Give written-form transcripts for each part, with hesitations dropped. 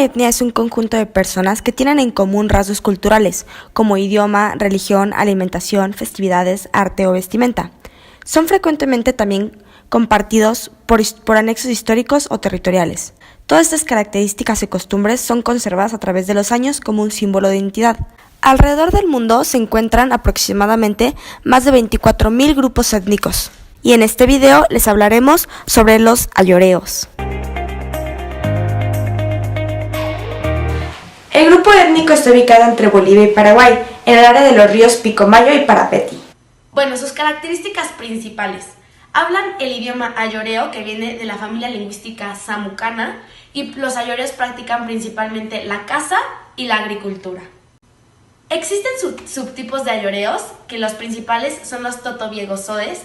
etnia es un conjunto de personas que tienen en común rasgos culturales, como idioma, religión, alimentación, festividades, arte o vestimenta. Son frecuentemente también compartidos por anexos históricos o territoriales. Todas estas características y costumbres son conservadas a través de los años como un símbolo de identidad. Alrededor del mundo se encuentran aproximadamente más de 24.000 grupos étnicos. Y en este video les hablaremos sobre los ayoreos. El grupo étnico está ubicado entre Bolivia y Paraguay, en el área de los ríos Pilcomayo y Parapeti. Bueno, sus características principales. Hablan el idioma ayoreo, que viene de la familia lingüística samucana, y los ayoreos practican principalmente la caza y la agricultura. Existen subtipos de ayoreos, que los principales son los totobiegozoes,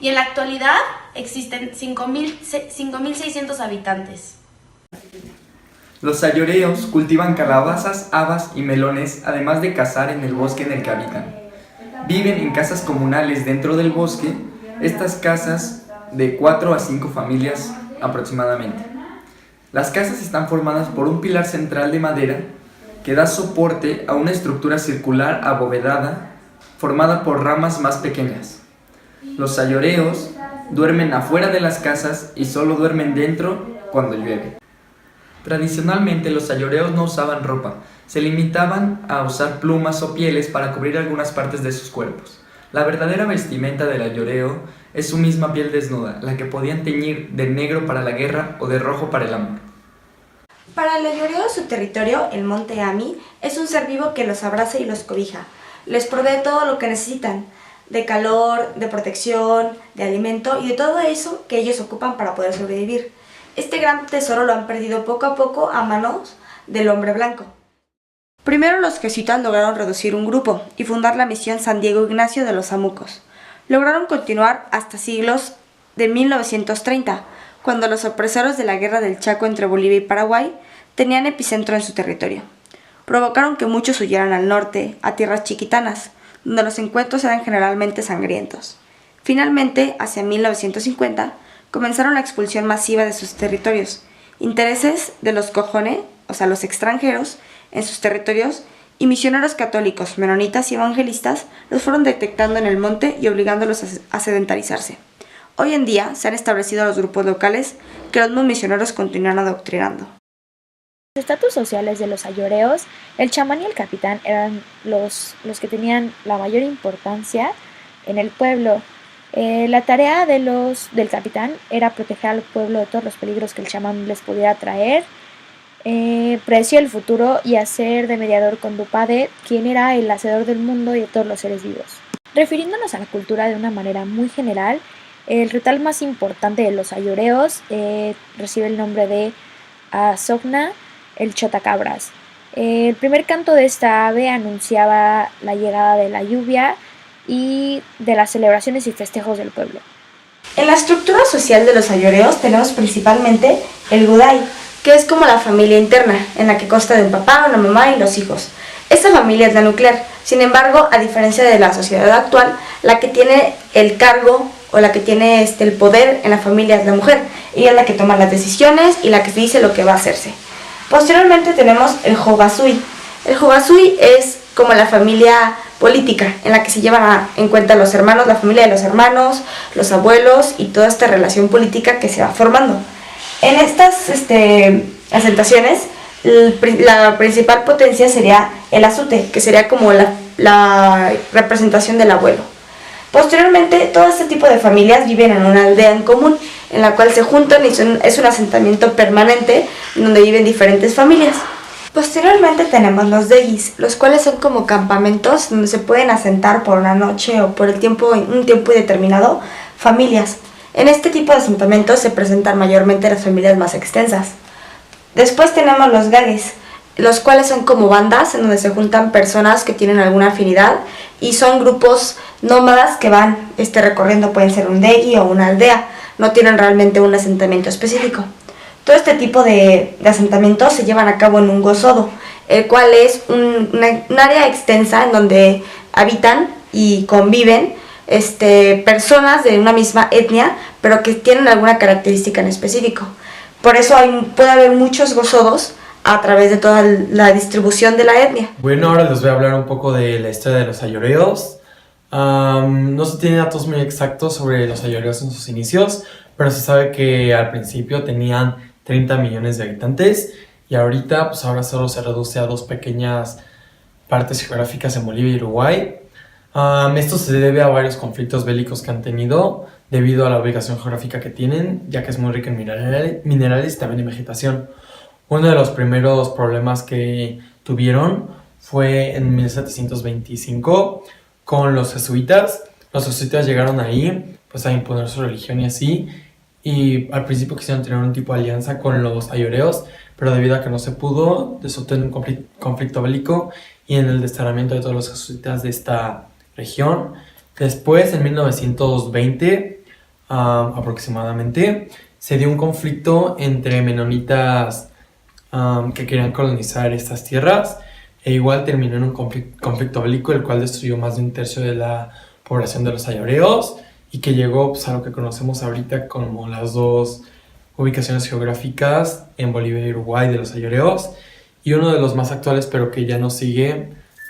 y en la actualidad existen 5.600 habitantes. Los ayoreos cultivan calabazas, habas y melones, además de cazar en el bosque en el que habitan. Viven en casas comunales dentro del bosque, estas casas de 4 a 5 familias aproximadamente. Las casas están formadas por un pilar central de madera que da soporte a una estructura circular abovedada formada por ramas más pequeñas. Los ayoreos duermen afuera de las casas y solo duermen dentro cuando llueve. Tradicionalmente los ayoreos no usaban ropa, se limitaban a usar plumas o pieles para cubrir algunas partes de sus cuerpos. La verdadera vestimenta del ayoreo es su misma piel desnuda, la que podían teñir de negro para la guerra o de rojo para el amor. Para el ayoreo, su territorio, el monte Ami, es un ser vivo que los abraza y los cobija. Les provee todo lo que necesitan, de calor, de protección, de alimento y de todo eso que ellos ocupan para poder sobrevivir. Este gran tesoro lo han perdido poco a poco a manos del hombre blanco. Primero los jesuitas lograron reducir un grupo y fundar la misión San Diego Ignacio de los Samucos. Lograron continuar hasta siglos de 1930, cuando los opresores de la guerra del Chaco entre Bolivia y Paraguay tenían epicentro en su territorio. Provocaron que muchos huyeran al norte, a tierras chiquitanas, donde los encuentros eran generalmente sangrientos. Finalmente, hacia 1950, comenzaron la expulsión masiva de sus territorios, intereses de los cojone, o sea, los extranjeros, en sus territorios, y misioneros católicos, menonitas y evangelistas los fueron detectando en el monte y obligándolos a sedentarizarse. Hoy en día se han establecido los grupos locales que los mismos misioneros continúan adoctrinando. Los estatus sociales de los ayoreos, el chamán y el capitán eran los que tenían la mayor importancia en el pueblo. La tarea del capitán era proteger al pueblo de todos los peligros que el chamán les pudiera traer, predecir el futuro y hacer de mediador con Dupade, quien era el hacedor del mundo y de todos los seres vivos. Refiriéndonos a la cultura de una manera muy general, el ritual más importante de los ayoreos recibe el nombre de Asogna, el chotacabras. El primer canto de esta ave anunciaba la llegada de la lluvia y de las celebraciones y festejos del pueblo. En la estructura social de los ayoreos tenemos principalmente el Gudai, que es como la familia interna, en la que consta de un papá, una mamá y los hijos. Esta familia es la nuclear, sin embargo, a diferencia de la sociedad actual, la que tiene el cargo o la que tiene el poder en la familia es la mujer. Ella es la que toma las decisiones y la que dice lo que va a hacerse. Posteriormente tenemos el Jogasui. El Jogasui es como la familia política, en la que se llevan en cuenta los hermanos, la familia de los hermanos, los abuelos y toda esta relación política que se va formando. En estas asentaciones, la principal potencia sería el azute, que sería como la representación del abuelo. Posteriormente, todo este tipo de familias viven en una aldea en común, en la cual se juntan y es un asentamiento permanente donde viven diferentes familias. Posteriormente tenemos los deguis, los cuales son como campamentos donde se pueden asentar por una noche o por un tiempo indeterminado familias. En este tipo de asentamientos se presentan mayormente las familias más extensas. Después tenemos los gagues, los cuales son como bandas en donde se juntan personas que tienen alguna afinidad y son grupos nómadas que van recorriendo, pueden ser un degui o una aldea, no tienen realmente un asentamiento específico. Todo este tipo de asentamientos se llevan a cabo en un gozodo, el cual es un área extensa en donde habitan y conviven personas de una misma etnia, pero que tienen alguna característica en específico. Por eso puede haber muchos gozodos a través de toda la distribución de la etnia. Bueno, ahora les voy a hablar un poco de la historia de los ayoreos. No se tiene datos muy exactos sobre los ayoreos en sus inicios, pero se sabe que al principio tenían 30 millones de habitantes y ahorita, pues ahora solo se reduce a 2 pequeñas partes geográficas en Bolivia y Uruguay. Esto se debe a varios conflictos bélicos que han tenido debido a la ubicación geográfica que tienen, ya que es muy rica en minerales y también en vegetación. Uno de los primeros problemas que tuvieron fue en 1725 con los jesuitas. Los jesuitas llegaron ahí pues a imponer su religión y así, y al principio quisieron tener un tipo de alianza con los ayoreos, pero debido a que no se pudo, desató un conflicto bélico y en el desterramiento de todos los jesuitas de esta región. Después, en 1920 aproximadamente, se dio un conflicto entre menonitas que querían colonizar estas tierras, e igual terminó en un conflicto bélico, el cual destruyó más de 1/3 de la población de los ayoreos y que llegó pues, a lo que conocemos ahorita como las 2 ubicaciones geográficas en Bolivia y Uruguay de los ayoreos. Y uno de los más actuales, pero que ya no sigue,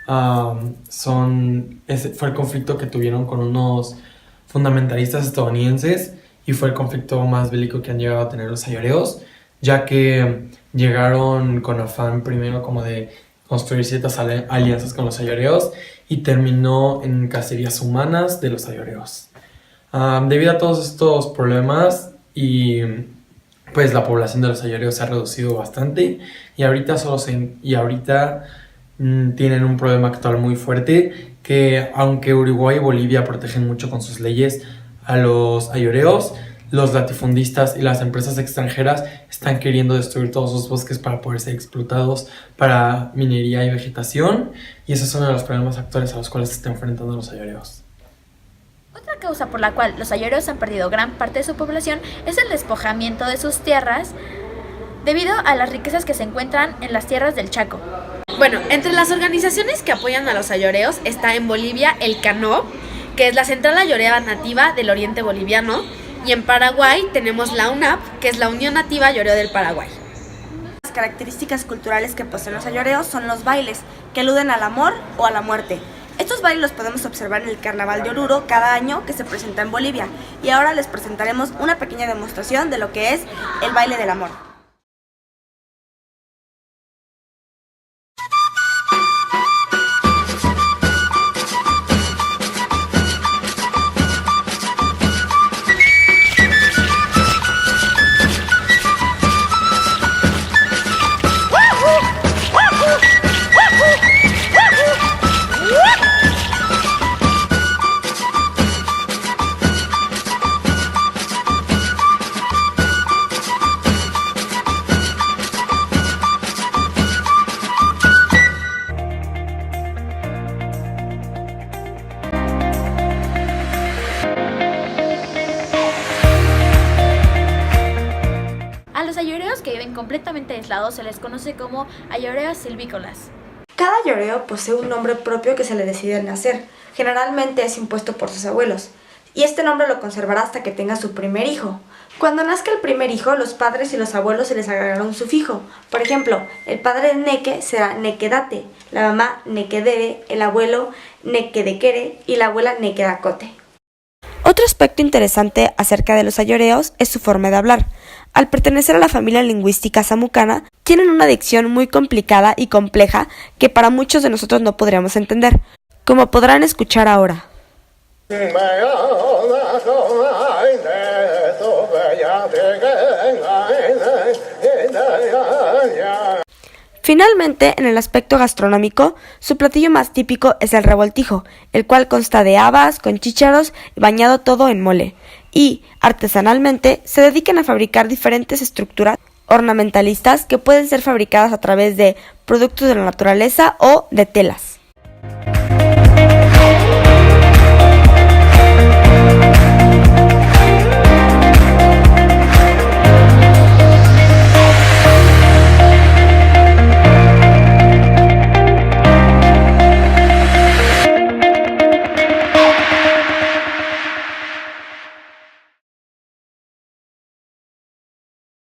fue el conflicto que tuvieron con unos fundamentalistas estadounidenses, y fue el conflicto más bélico que han llegado a tener los ayoreos, ya que llegaron con afán primero como de construir ciertas alianzas con los ayoreos y terminó en cacerías humanas de los ayoreos. Debido a todos estos problemas y pues la población de los ayoreos se ha reducido bastante y ahorita tienen un problema actual muy fuerte, que aunque Uruguay y Bolivia protegen mucho con sus leyes a los ayoreos, los latifundistas y las empresas extranjeras están queriendo destruir todos sus bosques para poder ser explotados para minería y vegetación, y ese es uno de los problemas actuales a los cuales se están enfrentando los ayoreos. Otra causa por la cual los ayoreos han perdido gran parte de su población es el despojamiento de sus tierras debido a las riquezas que se encuentran en las tierras del Chaco. Bueno, entre las organizaciones que apoyan a los ayoreos está en Bolivia el CANO, que es la Central Ayorea Nativa del Oriente Boliviano, y en Paraguay tenemos la UNAP, que es la Unión Nativa Ayoreo del Paraguay. Las características culturales que poseen los ayoreos son los bailes, que aluden al amor o a la muerte. Estos bailes los podemos observar en el Carnaval de Oruro cada año que se presenta en Bolivia, y ahora les presentaremos una pequeña demostración de lo que es el baile del amor. A los ayoreos que viven completamente aislados se les conoce como ayoreos silvícolas. Cada ayoreo posee un nombre propio que se le decide al nacer. Generalmente es impuesto por sus abuelos, y este nombre lo conservará hasta que tenga su primer hijo. Cuando nazca el primer hijo, los padres y los abuelos se les agregará un sufijo. Por ejemplo, el padre de Neque será Nequedate, la mamá Nequedere, el abuelo Nequedequere y la abuela Nequedacote. Otro aspecto interesante acerca de los ayoreos es su forma de hablar. Al pertenecer a la familia lingüística samucana, tienen una dicción muy complicada y compleja que para muchos de nosotros no podríamos entender, como podrán escuchar ahora. Finalmente, en el aspecto gastronómico, su platillo más típico es el revoltijo, el cual consta de habas con chícharos y bañado todo en mole, y, artesanalmente, se dedican a fabricar diferentes estructuras ornamentalistas que pueden ser fabricadas a través de productos de la naturaleza o de telas.